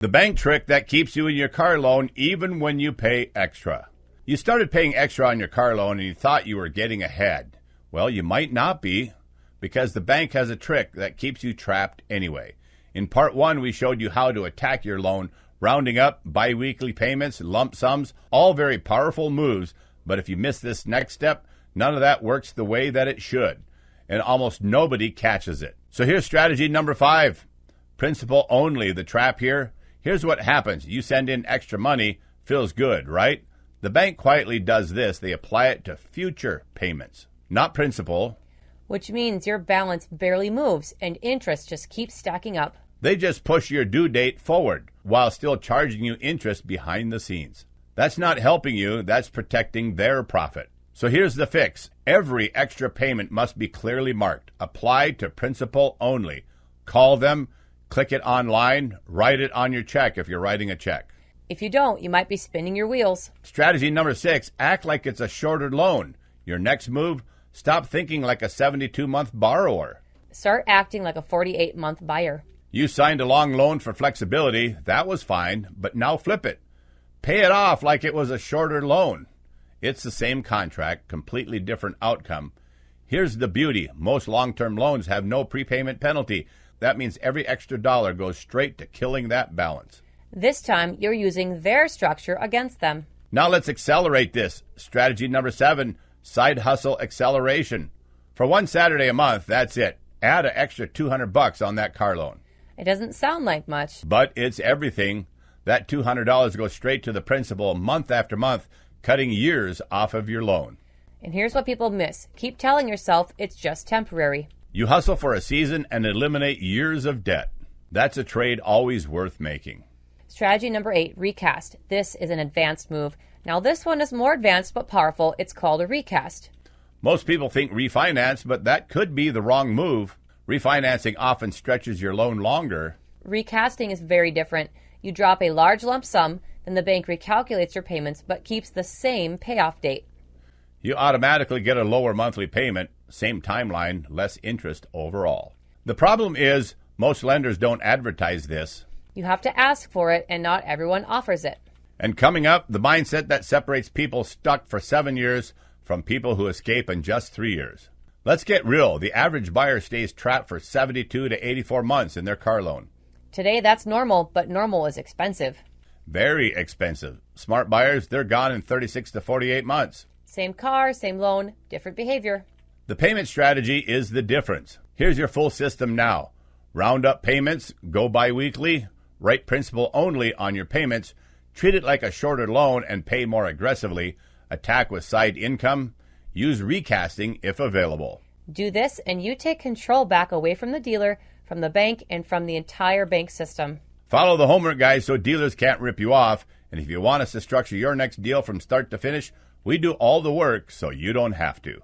The bank trick that keeps you in your car loan even when you pay extra. You started paying extra on your car loan and you thought you were getting ahead. Well, you might not be, because the bank has a trick that keeps you trapped anyway. In part 1, we showed you how to attack your loan, rounding up, biweekly payments, lump sums, all very powerful moves. But if you miss this next step, none of that works the way that it should, and almost nobody catches it. So here's strategy number 5. Principal only, the trap here. Here's what happens. You send in extra money, feels good, right? The bank quietly does this. They apply it to future payments, not principal. Which means your balance barely moves and interest just keeps stacking up. They just push your due date forward while still charging you interest behind the scenes. That's not helping you. That's protecting their profit. So here's the fix. Every extra payment must be clearly marked. Applied to principal only. Call them, click it online, write it on your check if you're writing a check. If you don't, you might be spinning your wheels. Strategy number 6, act like it's a shorter loan. Your next move, stop thinking like a 72-month borrower. Start acting like a 48-month buyer. You signed a long loan for flexibility. That was fine, but now flip it. Pay it off like it was a shorter loan. It's the same contract, completely different outcome. Here's the beauty. Most long-term loans have no prepayment penalty. That means every extra dollar goes straight to killing that balance. This time, you're using their structure against them. Now let's accelerate this. Strategy number 7, side hustle acceleration. For one Saturday a month, that's it. Add an extra $200 on that car loan. It doesn't sound like much, but it's everything. That $200 goes straight to the principal month after month, cutting years off of your loan. And here's what people miss. Keep telling yourself it's just temporary. You hustle for a season and eliminate years of debt. That's a trade always worth making. Strategy number 8, recast. This is an advanced move. Now this one is more advanced but powerful. It's called a recast. Most people think refinance, but that could be the wrong move. Refinancing often stretches your loan longer. Recasting is very different. You drop a large lump sum, then the bank recalculates your payments but keeps the same payoff date. You automatically get a lower monthly payment, same timeline, less interest overall. The problem is most lenders don't advertise this. You have to ask for it, and not everyone offers it. And coming up, the mindset that separates people stuck for 7 years from people who escape in just 3 years. Let's get real. The average buyer stays trapped for 72 to 84 months in their car loan. Today, that's normal, but normal is expensive. Very expensive. Smart buyers, they're gone in 36 to 48 months. Same car, same loan, different behavior. The payment strategy is the difference. Here's your full system now. Round up payments, go biweekly, write principal only on your payments, treat it like a shorter loan and pay more aggressively, attack with side income, use recasting if available. Do this and you take control back away from the dealer, from the bank, and from the entire bank system. Follow the homework, guys, so dealers can't rip you off. And if you want us to structure your next deal from start to finish, we do all the work so you don't have to.